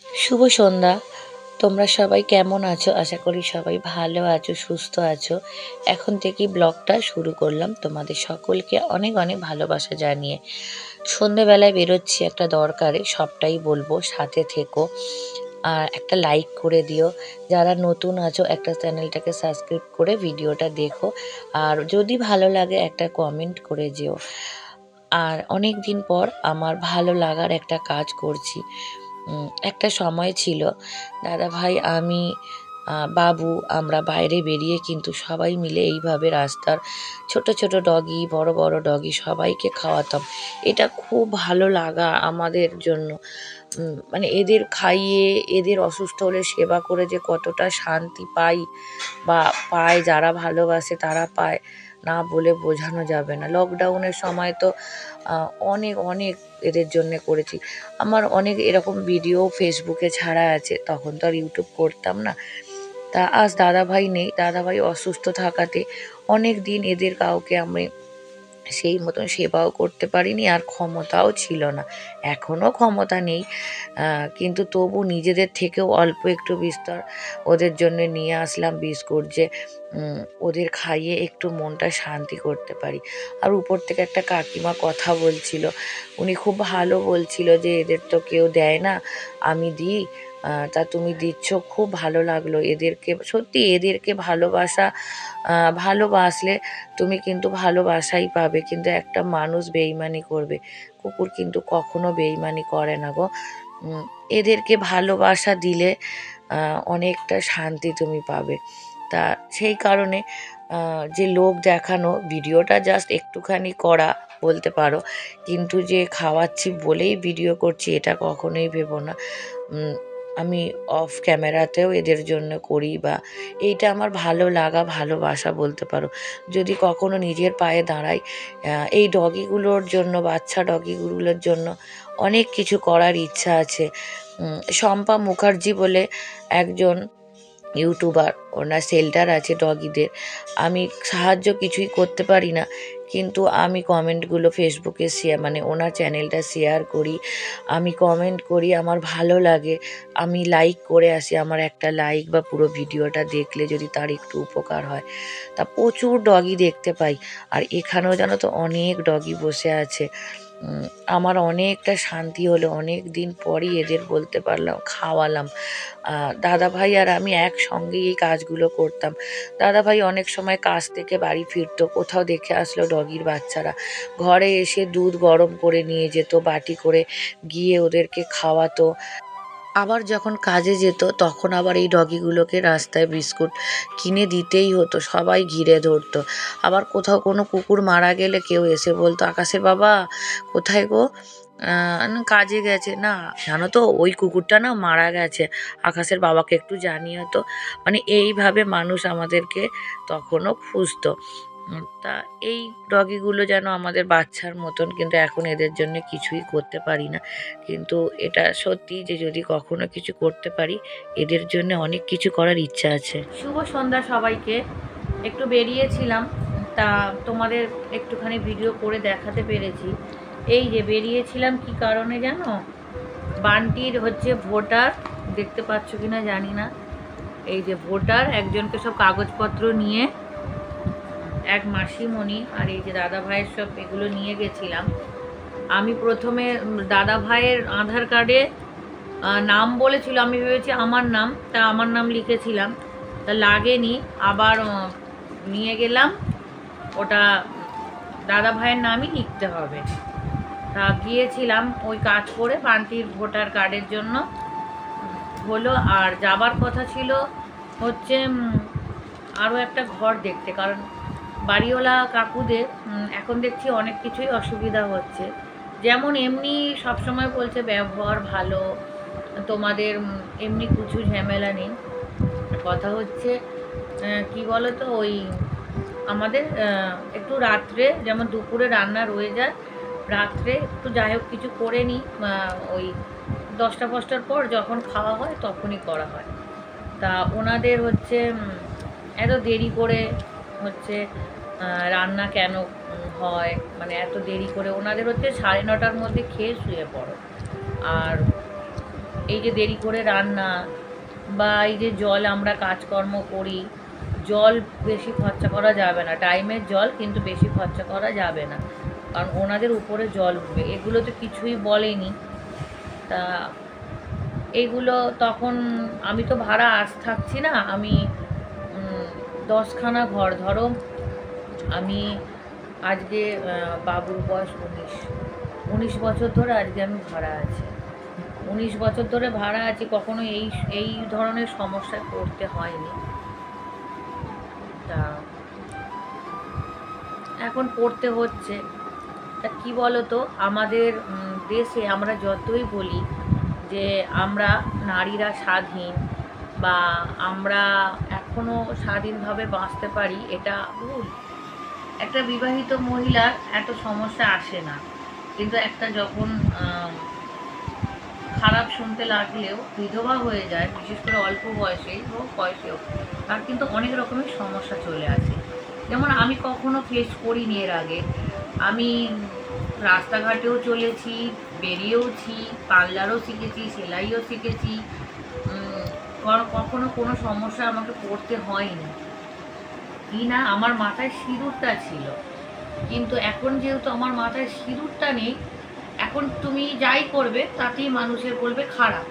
শুভ সন্ধ্যা। তোমরা সবাই কেমন আছো? আশা করি সবাই ভালো আছো, সুস্থ আছো। এখন থেকেই ব্লগটা শুরু করলাম তোমাদের সকলকে অনেক অনেক ভালোবাসা জানিয়ে। সন্ধেবেলায় বেরোচ্ছি একটা দরকারে, সবটাই বলবো, সাথে থেকো। আর একটা লাইক করে দিও। যারা নতুন আছো একটা চ্যানেলটাকে সাবস্ক্রাইব করে ভিডিওটা দেখো। আর যদি ভালো লাগে একটা কমেন্ট করে যেও। আর অনেক দিন পর আমার ভালো লাগার একটা কাজ করছি। একটা সময় ছিল দাদাভাই, আমি, বাবু, আমরা বাইরে বেরিয়ে কিন্তু সবাই মিলে এইভাবে রাস্তার ছোট ছোট ডগি, বড় বড় ডগি সবাইকে খাওয়াতাম। এটা খুব ভালো লাগা আমাদের জন্য। মানে এদের খাইয়ে, এদের অসুস্থ হলে সেবা করে যে কতটা শান্তি পাই বা পায় যারা ভালোবাসে তারা পায়, না বলে বোঝানো যাবে না। লকডাউনের সময় তো অনেক অনেক এদের জন্যে করেছি। আমার অনেক এরকম ভিডিও ফেসবুকে ছাড়া আছে, তখন তো আর ইউটিউব করতাম না। তা আজ দাদাভাই নেই, দাদাভাই অসুস্থ থাকাতে অনেক দিন এদের কাউকে আমি সেই মতন সেবাও করতে পারিনি, আর ক্ষমতাও ছিল না। এখনও ক্ষমতা নেই, কিন্তু তবু নিজেদের থেকেও অল্প একটু বিস্তর ওদের জন্য নিয়ে আসলাম বিস্কুট, যে ওদের খাইয়ে একটু মনটা শান্তি করতে পারি। আর উপর থেকে একটা কাকিমা কথা বলছিল, উনি খুব ভালো বলছিল যে এদের তো কেউ দেয় না, আমি দিই, তা তুমি দিচ্ছ, খুব ভালো লাগলো। এদেরকে সত্যি, এদেরকে ভালোবাসলে তুমি কিন্তু ভালোবাসাই পাবে। কিন্তু একটা মানুষ বেইমানি করবে, কুকুর কিন্তু কখনো বেইমানি করে না গো। এদেরকে ভালোবাসা দিলে অনেকটা শান্তি তুমি পাবে। তা সেই কারণে যে লোক দেখানো ভিডিওটা জাস্ট একটুখানি করা বলতে পারো, কিন্তু যে খাওয়াচ্ছি বলেই ভিডিও করছি এটা কখনোই ভেবো না। আমি অফ ক্যামেরাতেও এদের জন্য করি, বা এইটা আমার ভালো লাগা, ভালোবাসা বলতে পারো। যদি কখনো নিজের পায়ে দাঁড়াই, এই ডগিগুলোর জন্য, বাচ্চা ডগিগুলোর জন্য অনেক কিছু করার ইচ্ছা আছে। শম্পা মুখার্জি বলে একজন ইউটিউবার, ওনার শেল্টার আছে ডগিদের। আমি সাহায্য কিছুই করতে পারি না, কিন্তু আমি কমেন্টগুলো ফেসবুকে শেয়ার, মানে ওনার চ্যানেলটা শেয়ার করি, আমি কমেন্ট করি, আমার ভালো লাগে, আমি লাইক করে আসি। আমার একটা লাইক বা পুরো ভিডিওটা দেখলে যদি তার একটু উপকার হয়, তা প্রচুর ডগি দেখতে পাই। আর এখানেও জানো তো অনেক ডগি বসে আছে। আমার অনেকটা শান্তি হলো, অনেক দিন পরই এদের বলতে পারলাম খাওয়ালাম। দাদাভাই আর আমি একসঙ্গেই এই কাজগুলো করতাম। দাদাভাই অনেক সময় কাজ থেকে বাড়ি ফিরতো, কোথাও দেখে আসলো ডগির বাচ্চারা, ঘরে এসে দুধ গরম করে নিয়ে যেত বাটি করে, গিয়ে ওদেরকে খাওয়াতো। আবার যখন কাজে যেত তখন আবার এই ডগিগুলোকে রাস্তায় বিস্কুট কিনে দিতেই হতো, সবাই ঘিরে ধরতো। আবার কোথাও কোনো কুকুর মারা গেলে কেউ এসে বলতো, আকাশের বাবা কোথায় গো? কাজে গেছে না, জানো তো ওই কুকুরটা না মারা গেছে, আকাশের বাবাকে একটু জানিয়ে তো। মানে এইভাবে মানুষ আমাদেরকে তখনও খুঁজতো। তা এই ডগিগুলো যেন আমাদের বাচ্চার মতন, কিন্তু এখন এদের জন্য কিছুই করতে পারি না। কিন্তু এটা সত্যি যে যদি কখনো কিছু করতে পারি, এদের জন্য অনেক কিছু করার ইচ্ছা আছে। শুভ সন্ধ্যা সবাইকে। একটু বেরিয়েছিলাম, তা তোমাদের একটুখানি ভিডিও করে দেখাতে পেরেছি। এই যে বেরিয়েছিলাম কি কারণে জানো? বান্টির হচ্ছে ভোটার, দেখতে পাচ্ছ কিনা জানি না, এই যে ভোটার, একজনকে সব কাগজপত্র নিয়ে, এক মাসিমণি আর এই যে দাদা ভাইয়ের সব এগুলো নিয়ে গেছিলাম। আমি প্রথমে দাদা ভাইয়ের আধার কার্ডে নাম বলেছিল, আমি ভেবেছি আমার নাম, তা আমার নাম লিখেছিলাম, তা লাগেনি। আবার নিয়ে গেলাম, ওটা দাদা ভাইয়ের নামই লিখতে হবে। তা গিয়েছিলাম ওই কাজ করে বান্টির ভোটার কার্ডের জন্য হলো। আর যাবার কথা ছিল হচ্ছে আরও একটা ঘর দেখতে, কারণ বাড়িওয়ালা কাকুদের এখন দেখছি অনেক কিছুই অসুবিধা হচ্ছে। যেমন এমনি সবসময় বলছে ব্যবহার ভালো, তোমাদের এমনি কিছু ঝামেলা নেই। কথা হচ্ছে কি বলো তো, ওই আমাদের একটু রাত্রে, যেমন দুপুরে রান্না রয়ে যায়, রাত্রে একটু যাই হোক কিছু করে নিই, ওই 10টা-5টার পর যখন খাওয়া হয় তখনই করা হয়। তা ওনাদের হচ্ছে এত দেরি করে হচ্ছে রান্না কেন হয়, মানে এত দেরি করে ওনাদের হচ্ছে 9:30টার মধ্যে খেয়ে শুয়ে পড়ো। আর এই যে দেরি করে রান্না বা এই যে জল আমরা কাজকর্ম করি, জল বেশি খরচা করা যাবে না, টাইমের জল কিন্তু বেশি খরচা করা যাবে না, কারণ ওনাদের উপরে জল উঠবে। এগুলো তো কিছুই বলেনি। তা এইগুলো তখন আমি তো ভাড়া থাকছি না, আমি 10খানা ঘর ধরো, আমি আজকে বাবুর বয়স 19 বছর ধরে আজকে আমি ভাড়া আছি। 19 বছর ধরে ভাড়া আছি, কখনো এই এই ধরনের সমস্যায় পড়তে হয়নি। তা এখন পড়তে হচ্ছে। তা কী বলো তো, আমাদের দেশে আমরা যতই বলি যে আমরা নারীরা স্বাধীন বা আমরা এখনও স্বাধীনভাবে বাঁচতে পারি, এটা ভুল। একটা বিবাহিত মহিলার এত সমস্যা আসে না, কিন্তু একটা যখন খারাপ শুনতে লাগলেও বিধবা হয়ে যায়, বিশেষ করে অল্প বয়সেই হোক বয়সেও, তার কিন্তু অনেক রকমের সমস্যা চলে আসে। যেমন আমি কখনো ফেস করিনি এর আগে। আমি রাস্তাঘাটেও চলেছি, বেরিয়েওছি, পার্লারও শিখেছি, সেলাইও শিখেছি, কখনো কোনো সমস্যা আমাকে পড়তে হয়নি। কি না আমার মাথায় সিঁদুরটা ছিল, কিন্তু এখন যেহেতু আমার মাথায় সিঁদুরটা নেই, এখন তুমি যাই করবে তাতেই মানুষের বলবে খারাপ,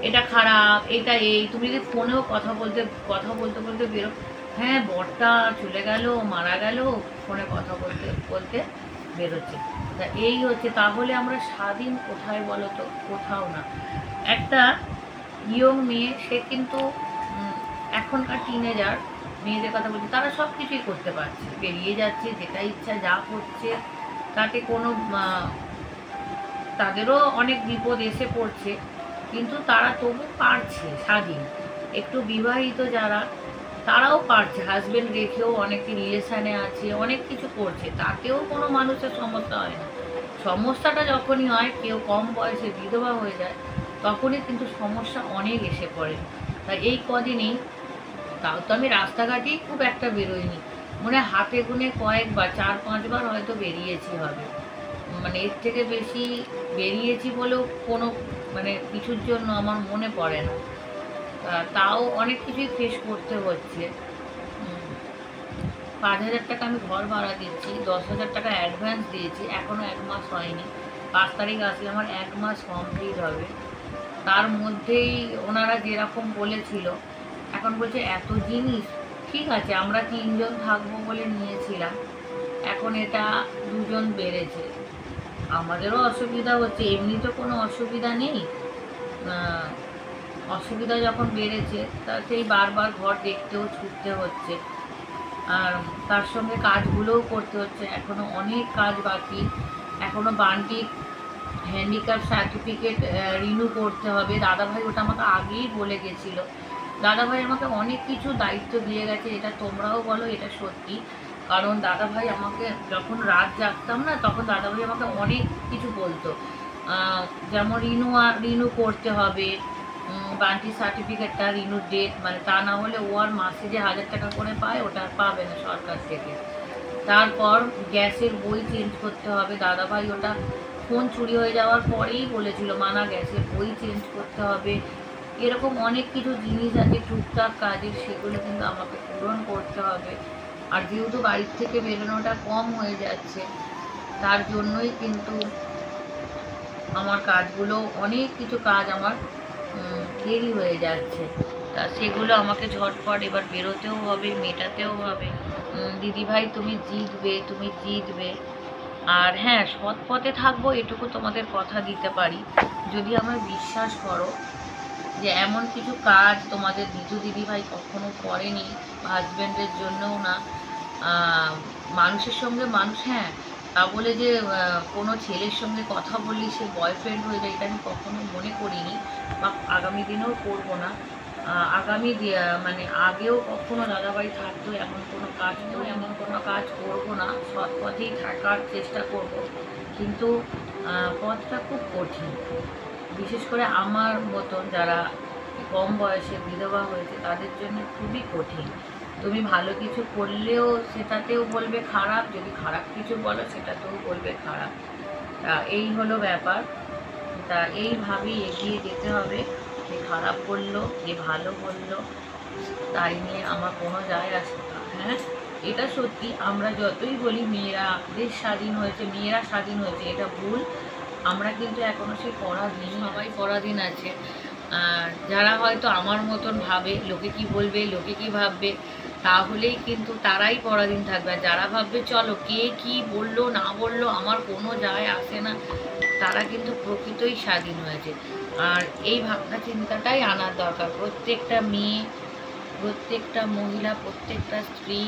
এটা খারাপ, এটা এই। তুমি যদি ফোনেও কথা বলতে বলতে বেরো, হ্যাঁ বরটা চলে গেল, মারা গেল, ফোনে কথা বলতে বলতে বেরোচ্ছে। তা এই হচ্ছে, তাহলে আমরা স্বাধীন কোথায় বলো তো? কোথাও না। একটা ইয়ং মেয়ে, সে কিন্তু এখনকার টিনেজার মেয়েদের কথা বলছি, তারা সব কিছুই করতে পারছে, বেরিয়ে যাচ্ছে, যেটা ইচ্ছা যা করছে, তাতে কোনো তাদেরও অনেক বিপদ এসে পড়ছে, কিন্তু তারা তবু পারছে স্বাধীন। একটু বিবাহিত যারা, তারাও পারছে, হাজবেন্ড রেখেও অনেকে রিলেশানে আছে, অনেক কিছু করছে, তাতেও কোনো মানুষের সমস্যা হয় না। সমস্যাটা যখনই হয়, কেউ কম বয়সে বিধবা হয়ে যায়, তখনই কিন্তু সমস্যা অনেক এসে পড়ে। তাই এই কদিনেই, তাও তো আমি রাস্তাঘাটেই খুব একটা বেরোইনি, মনে হাতে গুনে কয়েকবার, 4-5বার হয়তো বেরিয়েছি হবে, মানে এর থেকে বেশি বেরিয়েছি বলেও কোনো মানে কিছুর জন্য আমার মনে পড়ে না। তাও অনেক কিছুই ফেস করতে হচ্ছে। 5,000 টাকা আমি ঘর ভাড়া দিচ্ছি, 10,000 টাকা অ্যাডভান্স দিয়েছি, এখনও 1 মাস হয়নি। 5 তারিখ আসলে আমার 1 মাস কমপ্লিট হবে। তার মধ্যেই ওনারা যেরকম বলেছিল, এখন বলছে এত জিনিস। ঠিক আছে, আমরা 3 জন থাকবো বলে নিয়েছিলাম, এখন এটা 2 জন বেড়েছে, আমাদেরও অসুবিধা হচ্ছে। এমনি তো কোনো অসুবিধা নেই, অসুবিধা যখন বেড়েছে তাতেই বারবার ঘর দেখতেও ছুটতে হচ্ছে, আর তার সঙ্গে কাজগুলোও করতে হচ্ছে। এখনও অনেক কাজ বাকি, এখনও বান্টির হ্যান্ডিক্যাপ সার্টিফিকেট রিনিউ করতে হবে। দাদাভাই ওটা আমাকে আগেই বলে গেছিলো। দাদাভাই আমাকে অনেক কিছু দায়িত্ব দিয়ে গেছে, এটা তোমরাও বলো, এটা সত্যি। কারণ দাদাভাই আমাকে, যখন রাত জাগতাম না, তখন দাদাভাই আমাকে অনেক কিছু বলতো, যেমন রিনিউ করতে হবে, বান্টির সার্টিফিকেটটা রিনিউ ডেট, মানে তা না হলে ও আর মাসে যে 1,000 টাকা করে পায়, ওটা আর পাবে না সরকার থেকে। তারপর গ্যাসের বই চেঞ্জ করতে হবে, দাদাভাই ওটা ফোন চুরি হয়ে যাওয়ার পরেই বলেছিল, মানা গ্যাসের বই চেঞ্জ করতে হবে। এরকম অনেক কিছু জিনিস আছে টুকটাক কাজের, সেগুলো কিন্তু আমাকে পূরণ করতে হবে। আর যেহেতু বাড়ির থেকে বেরোনোটা কম হয়ে যাচ্ছে, তার জন্যই কিন্তু আমার কাজগুলো, অনেক কিছু কাজ আমার দেরি হয়ে যাচ্ছে। তা সেগুলো আমাকে ঝটপট এবার বেরোতেও হবে, মেটাতেও হবে। দিদিভাই তুমি জিতবে, তুমি জিতবে। আর হ্যাঁ, সৎ পথে থাকবো, এটুকু তোমাদের কথা দিতে পারি। যদি আমার বিশ্বাস করো যে এমন কিছু কাজ তোমাদের দ্বিতীয় দিদিভাই কখনো করেনি, হাজব্যান্ডের জন্যও না। মানুষের সঙ্গে মানুষ, হ্যাঁ তা বলে যে কোনো ছেলের সঙ্গে কথা বললে সে বয়ফ্রেন্ড হয়ে যায়, এটা আমি কখনো মনে করিনি বা আগামী দিনেও করবো না। মানে আগেও কখনো দাদাভাই থাকতো এমন কোনো কাজ করবো না, সৎ পথেই থাকার চেষ্টা করব। কিন্তু পথটা খুব কঠিন, বিশেষ করে আমার মতন যারা কম বয়সে বিধবা হয়েছে, তাদের জন্য খুবই কঠিন। তুমি ভালো কিছু করলেও সেটাতেও বলবে খারাপ, যদি খারাপ কিছু বলো সেটাতেও বলবে খারাপ। তা এই হলো ব্যাপার। তা এইভাবেই এগিয়ে যেতে হবে। কে খারাপ বললো, কে ভালো বললো, তাই নিয়ে আমার কোনো যায় আসে না। হ্যাঁ, এটা সত্যি, আমরা যতই বলি মেয়েরা দেশ স্বাধীন হয়েছে, মেয়েরা স্বাধীন হয়েছে, এটা ভুল। আমরা কিন্তু এখনও সেই পরাধীন, সবাই পরাধীন আছে। আর যারা হয়তো আমার মতন ভাবে লোকে কি বলবে, লোকে কি ভাববে, তাহলেই কিন্তু তারাই পরাধীন থাকবে। আর যারা ভাববে চলো কে কি বললো না বললো আমার কোনো যায় আসে না, তারা কিন্তু প্রকৃতই স্বাধীন হয়েছে। আর এই ভাবনা চিন্তাটাই আনার দরকার প্রত্যেকটা মেয়ে, প্রত্যেকটা মহিলা, প্রত্যেকটা স্ত্রী,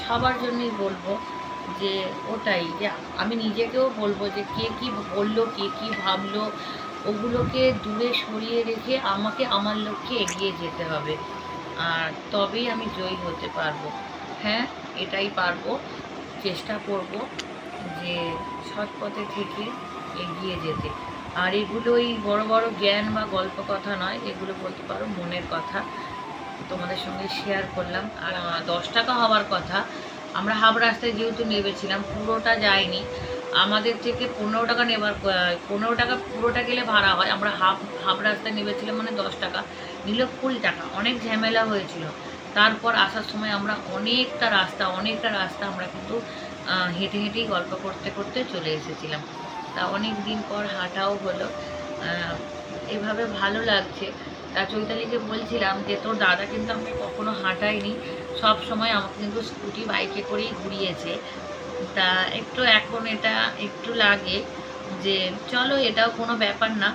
সবার জন্যই বলবো যে ওটাই, যে আমি নিজেকেও বলবো যে কে কী বললো, কে কী ভাবলো, ওগুলোকে দূরে সরিয়ে রেখে আমাকে আমার লক্ষ্যে এগিয়ে যেতে হবে। আর তবেই আমি জয়ী হতে পারবো। হ্যাঁ, এটাই পারবো। চেষ্টা করব যে সৎ পথে থেকে এগিয়ে যেতে। আর এগুলোই বড় বড় জ্ঞান বা গল্প কথা নয়, এগুলো বলতে পারো মনের কথা, তোমাদের সঙ্গে শেয়ার করলাম। আর 10 টাকা হওয়ার কথা, আমরা হাফ রাস্তায় যেহেতু নেমেছিলাম, পুরোটা যায়নি, আমাদের থেকে 15 টাকা নেবার 15 টাকা পুরোটা গেলে ভাড়া হয়, আমরা হাফ রাস্তায় নেমেছিলাম মানে 10 টাকা নিল, 20 টাকা। অনেক ঝামেলা হয়েছিল। তারপর আসার সময় আমরা অনেকটা রাস্তা আমরা কিন্তু হেঁটে হেঁটেই গল্প করতে করতে চলে এসেছিলাম। তা অনেক দিন পর হাঁটাও হলো, এভাবে ভালো লাগছে। তা চৈতালিকে বলছিলাম যে তোর দাদা কিন্তু আমাকে কখনো হাঁটায়নি, সব সময় আমাকে কিন্তু স্কুটি বাইকে করেই ঘুরিয়েছে। তা একটু এখন এটা একটু লাগে যে চলো এটাও কোনো ব্যাপার না,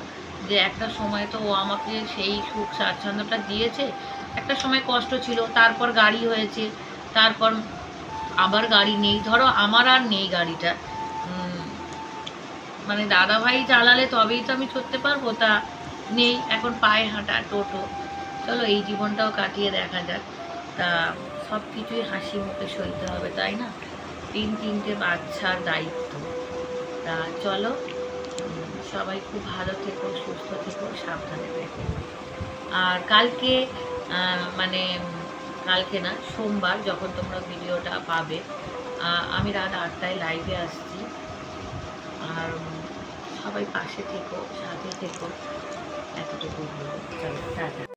যে একটা সময় তো ও আমাকে সেই সুখ স্বাচ্ছন্দ্যটা দিয়েছে, একটা সময় কষ্ট ছিল, তারপর গাড়ি হয়েছে, তারপর আবার গাড়ি নেই, ধরো আমার আর নেই গাড়িটা, মানে দাদাভাই চালালে তবেই তো আমি চড়তে পারবো, তা নেই, এখন পায়ে হাঁটা, টোটো। চলো এই জীবনটাও কাটিয়ে দেখা যাক। তা সব কিছুই হাসি মুখে সইতে হবে, তাই না? তিনটে বাচ্চার দায়িত্ব। তা চলো, সবাই খুব ভালো থেকো, সুস্থ থেকো, সাবধানে থেকো। আর কালকে মানে কালকে না, সোমবার যখন তোমরা ভিডিওটা পাবে, আমি রাত 8টায় লাইভে আসছি। আর সবাই পাশে থেকো, সাথে থেকো, এতটুকু বলবো। চলো টাটা।